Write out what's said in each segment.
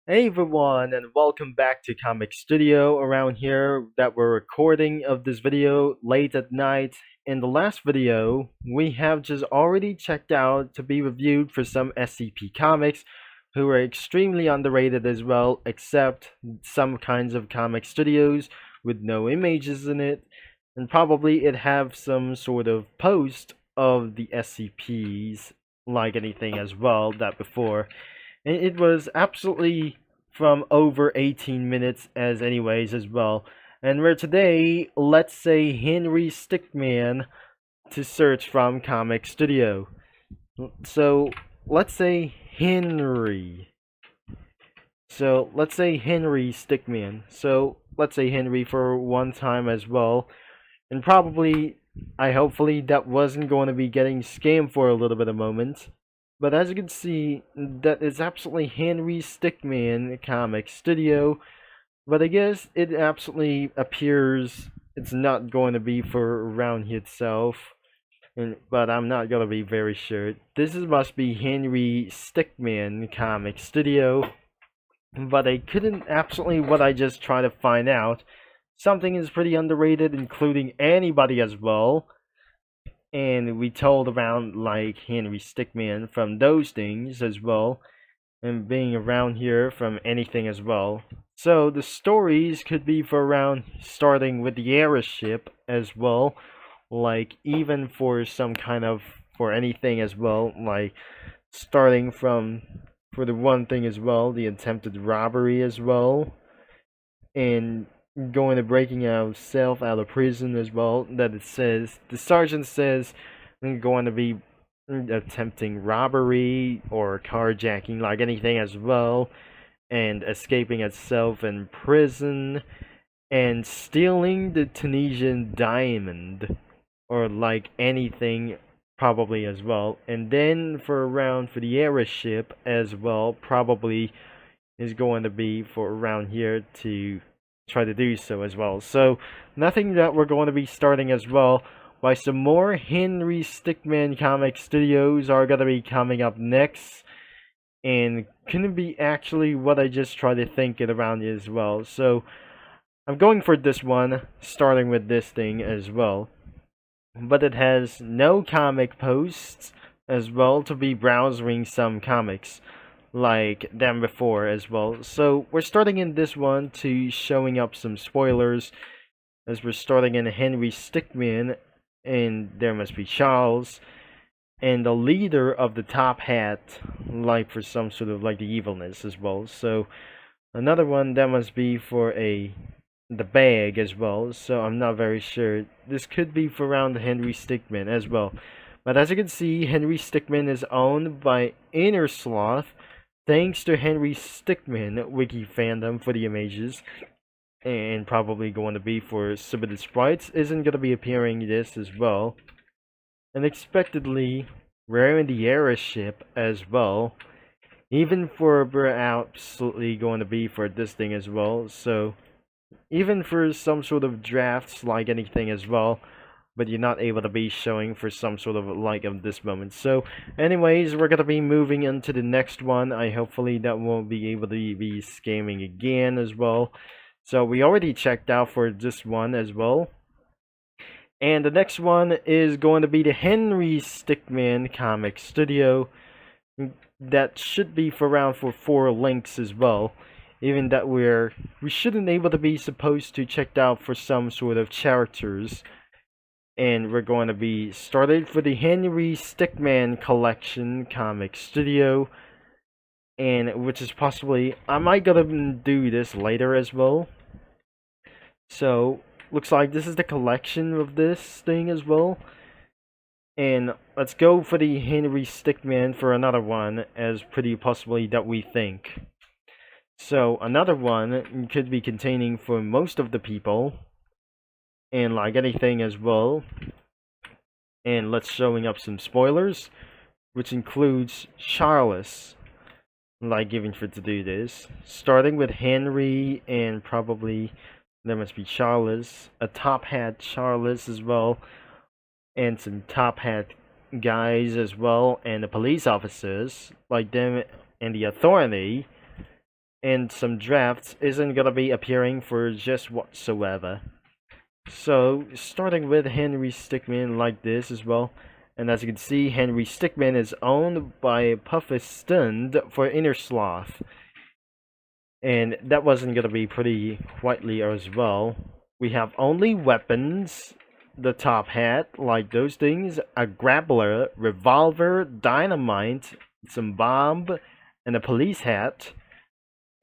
Hey everyone, and welcome back to Comic Studio. Around here, that we're recording of this video late at night. In the last video, we have just already checked out to be reviewed for some SCP comics, who are extremely underrated as well, except some kinds of comic studios with no images in it, and probably it have some sort of post of the SCPs like anything as well that before. And it was absolutely from over 18 minutes as anyways as well. And we're today, let's say Henry Stickman to search from Comic Studio. So let's say Henry. So let's say Henry Stickman. So let's say Henry for one time as well. And probably, I hopefully that wasn't going to be getting scammed for a little bit of moment. But as you can see, that is absolutely Henry Stickman Comic Studio. But I guess it absolutely appears it's not going to be for around here itself. But I'm not gonna be very sure. This must be Henry Stickman Comic Studio. But I couldn't absolutely what I just tried to find out. Something is pretty underrated, including anybody as well. And we told around like Henry Stickman from those things as well, and being around here from anything as well. So the stories could be for around starting with the airship as well, like even for some kind of for anything as well, like starting from for the one thing as well, the attempted robbery as well, and going to breaking out self out of prison as well. That it says the sergeant says I'm going to be attempting robbery or carjacking, like anything as well, and escaping itself in prison, and stealing the Tunisian diamond, or like anything probably as well. And then for around for the airship as well, probably is going to be for around here to try to do so as well. So nothing that we're going to be starting as well. Why some more Henry Stickman comic studios are going to be coming up next, and couldn't be actually what I just tried to think it around as well. So I'm going for this one, starting with this thing as well. But it has no comic posts as well to be browsing some comics like them before as well. So we're starting in this one to showing up some spoilers as we're starting in Henry Stickman, and there must be Charles and the leader of the top hat, like for some sort of like the evilness as well. So another one that must be for a the bag as well. So I'm not very sure. This could be for around Henry Stickman as well. But as you can see, Henry Stickman is owned by Inner Sloth, thanks to Henry Stickman wiki fandom for the images, and probably going to be for submitted sprites isn't going to be appearing this as well. Unexpectedly, we're in the airship as well. Even for we're absolutely going to be for this thing as well. So even for some sort of drafts like anything as well, but you're not able to be showing for some sort of like of this moment. So anyways, we're gonna be moving into the next one. I hopefully that won't be able to be scamming again as well. So we already checked out for this one as well. And the next one is going to be the Henry Stickman Comic Studio. That should be for around for 4 links as well. Even that we shouldn't able to be supposed to check out for some sort of characters. And we're going to be started for the Henry Stickman Collection Comic Studio, and which is possibly I might gonna do this later as well. So looks like this is the collection of this thing as well. And let's go for the Henry Stickman for another one, as pretty possibly that we think. So another one could be containing for most of the people, and like anything as well. And let's showing up some spoilers, which includes Charles, like giving for to do this, starting with Henry, and probably there must be Charles, a top hat Charles as well, and some top hat guys as well, and the police officers like them, and the authority, and some drafts isn't gonna be appearing for just whatsoever. So, starting with Henry Stickman like this as well. And as you can see, Henry Stickman is owned by BROFIST for Inner Sloth. And that wasn't gonna be pretty widely as well. We have only weapons, the top hat, like those things, a grappler, revolver, dynamite, some bomb, and a police hat.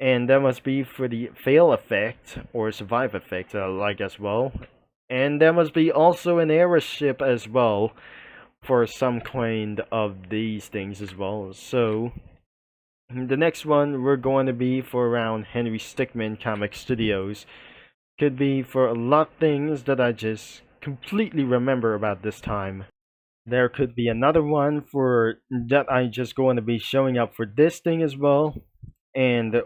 And that must be for the fail effect or survive effect, like as well. And there must be also an airship as well for some kind of these things as well. So the next one we're going to be for around Henry Stickman Comic Studios. Could be for a lot of things that I just completely remember about this time. There could be another one for that I just going to be showing up for this thing as well. And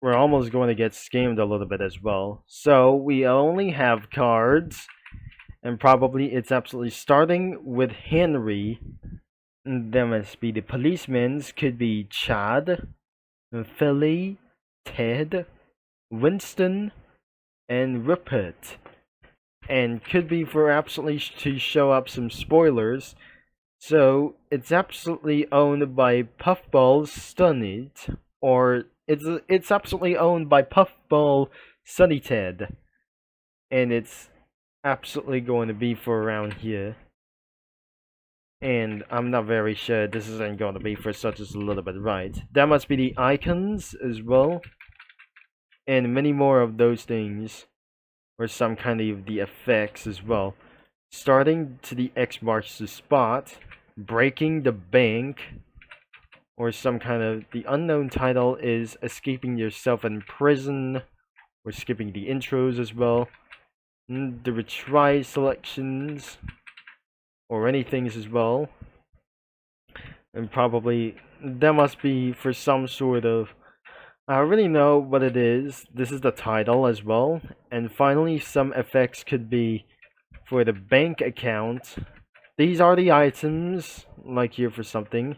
we're almost going to get scammed a little bit as well. So we only have cards, and probably it's absolutely starting with Henry. There must be the policemen's, could be Chad, Philly, Ted, Winston, and Rupert. And could be for absolutely to show up some spoilers. So it's absolutely owned by Puffball Stunned, or it's absolutely owned by Puffball Sunny Ted, and it's absolutely going to be for around here. And I'm not very sure this isn't going to be for such as a little bit right. That must be the icons as well, and many more of those things, or some kind of the effects as well. Starting to the X marks the spot, breaking the bank, or some kind of the unknown title is escaping yourself in prison. We're skipping the intros as well. The retry selections or anything as well. And probably that must be for some sort of, I already know what it is. This is the title as well. And finally some effects could be for the bank account. These are the items, like here for something.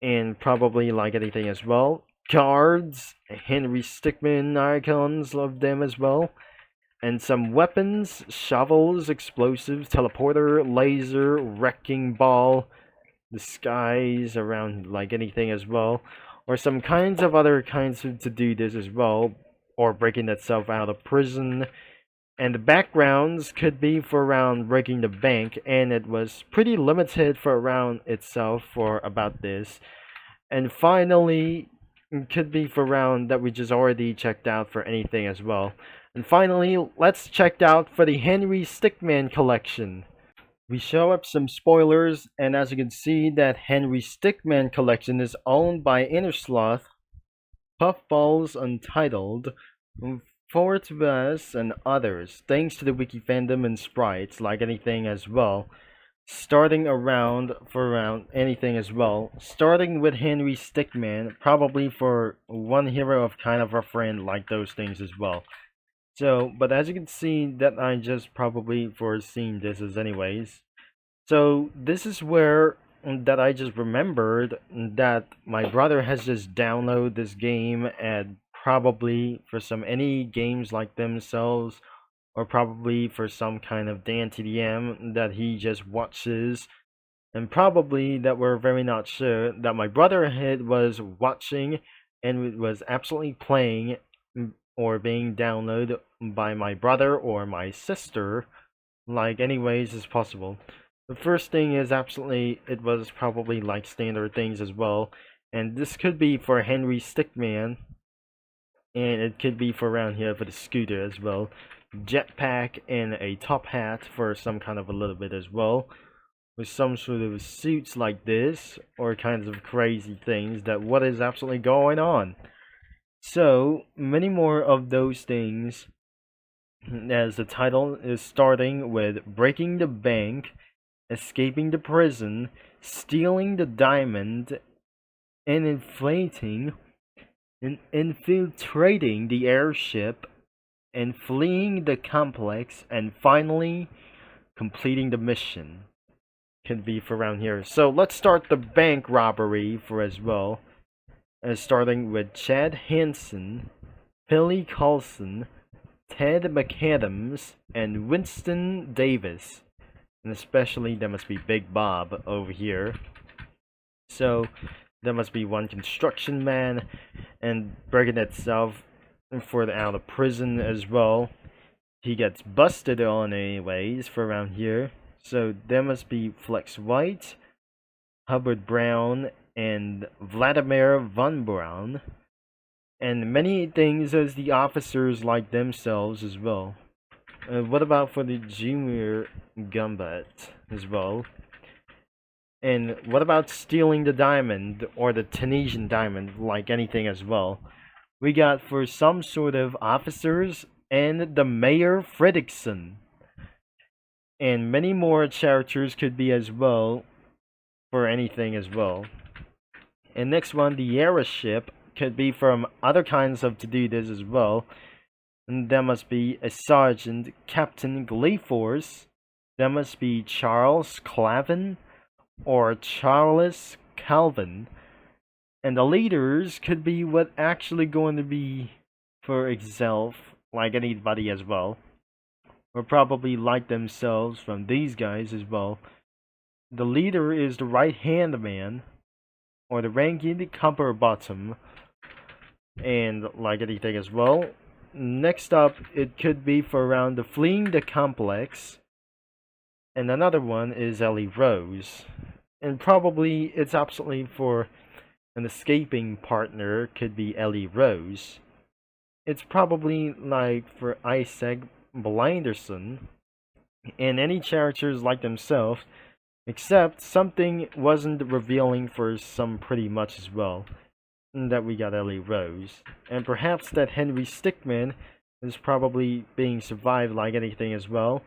And probably like anything as well. Cards, Henry Stickman icons of them as well. And some weapons, shovels, explosives, teleporter, laser, wrecking ball, disguise around like anything as well. Or some kinds of other kinds to do this as well. Or breaking itself out of prison. And the backgrounds could be for around breaking the bank, and it was pretty limited for around itself for about this. And finally, it could be for around that we just already checked out for anything as well. And finally, let's check out for the Henry Stickman collection. We show up some spoilers, and as you can see, that Henry Stickman collection is owned by Inner Sloth, Puffballs Untitled, Fortbus, and others, thanks to the wiki fandom and sprites, like anything as well. Starting around for around anything as well. Starting with Henry Stickman, probably for one hero of kind of a friend, like those things as well. So, but as you can see, that I just probably foreseen this as anyways. So this is where that I just remembered that my brother has just downloaded this game, and probably for some any games like themselves, or probably for some kind of Dan TDM that he just watches, and probably that we're very not sure that my brother had was watching and was absolutely playing or being downloaded by my brother or my sister, like anyways as possible. The first thing is absolutely, it was probably like standard things as well, and this could be for Henry Stickman, and it could be for around here for the scooter as well. Jetpack and a top hat for some kind of a little bit as well, with some sort of suits like this, or kinds of crazy things that what is absolutely going on. So many more of those things, as the title is starting with breaking the bank, escaping the prison, stealing the diamond, and inflating and infiltrating the airship, and fleeing the complex, and finally completing the mission. Can be for around here. So let's start the bank robbery for as well. starting with Chad Hansen, Billy Carlson, Ted McAdams, and Winston Davis. And especially there must be Big Bob over here. So there must be one construction man, and breaking itself for out of prison as well. He gets busted on anyways for around here. So there must be Flex White, Hubbard Brown, and Vladimir Von Braun, and many things as the officers like themselves as well. What about for the Junior Gumbat as well? And what about stealing the diamond or the Tunisian diamond, like anything as well? We got for some sort of officers and the Mayor Fredrickson. And many more characters could be as well for anything as well. And next one, the airship could be from other kinds of to do this as well. And there must be a Sergeant Captain Gleeforce. There must be Charles Clavin or Charles Calvin. And the leaders could be what actually going to be for itself, like anybody as well. Or probably like themselves from these guys as well. The leader is the right-hand man, or the ranking copper bottom, and like anything as well. Next up, it could be for around the fleeing the complex, and another one is Ellie Rose, and probably it's absolutely for an escaping partner could be Ellie Rose. It's probably like for Isaac Blinderson, and any characters like themselves, except something wasn't revealing for some pretty much as well. That we got Ellie Rose. And perhaps that Henry Stickman is probably being survived like anything as well.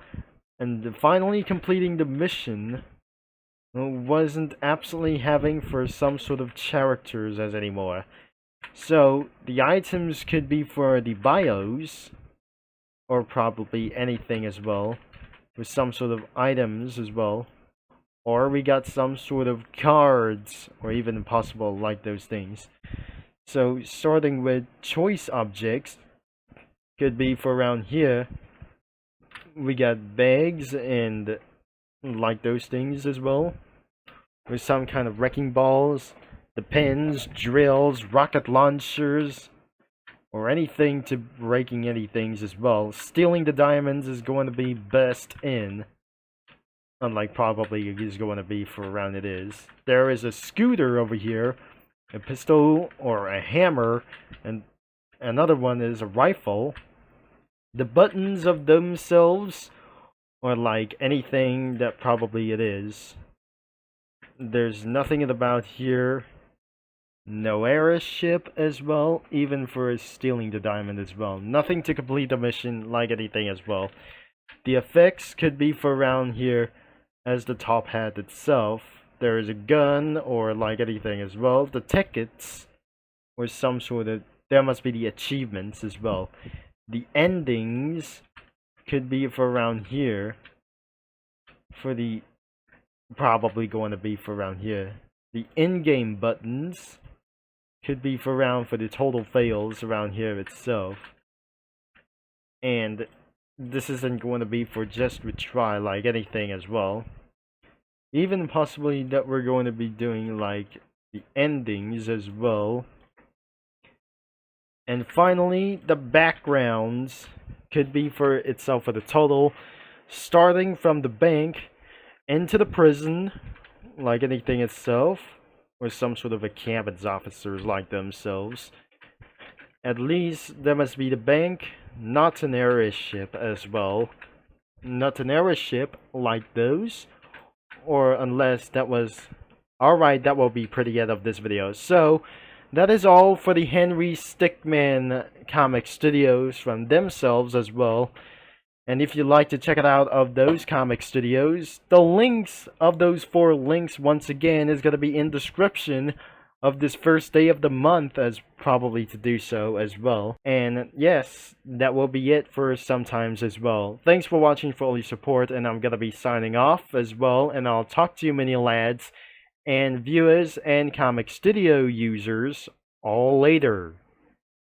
And finally completing the mission wasn't absolutely having for some sort of characters as anymore. So the items could be for the bios, or probably anything as well, with some sort of items as well. Or we got some sort of cards, or even possible like those things. So starting with choice objects, could be for around here. We got bags and like those things as well. With some kind of wrecking balls, the pins, drills, rocket launchers, or anything to breaking anything as well. Stealing the diamonds is going to be best in. Unlike probably it is going to be for around it is. There is a scooter over here, a pistol or a hammer, and another one is a rifle. The buttons of themselves are like anything that probably it is. There's nothing about here. No airship as well, even for stealing the diamond as well. Nothing to complete the mission like anything as well. The effects could be for around here. As the top hat itself, there is a gun or like anything as well. The tickets or some sort of, there must be the achievements as well. The endings could be for around here. For the, probably going to be for around here. The in-game buttons could be for around for the total fails around here itself. And this isn't going to be for just retry like anything as well. Even possibly that we're going to be doing like the endings as well. And finally, the backgrounds could be for itself for the total. Starting from the bank into the prison, like anything itself. Or some sort of a cabin's officers like themselves. At least there must be the bank, not an airship as well. Not an airship like those. Or unless that was... Alright, that will be pretty end of this video. So, that is all for the Henry Stickman comic studios from themselves as well. And if you'd like to check it out of those comic studios, the links of those 4 links once again is going to be in description of this first day of the month as probably to do so as well. And yes, that will be it for sometimes as well. Thanks for watching, for all your support, and I'm going to be signing off as well. And I'll talk to you many lads and viewers and comic studio users all later.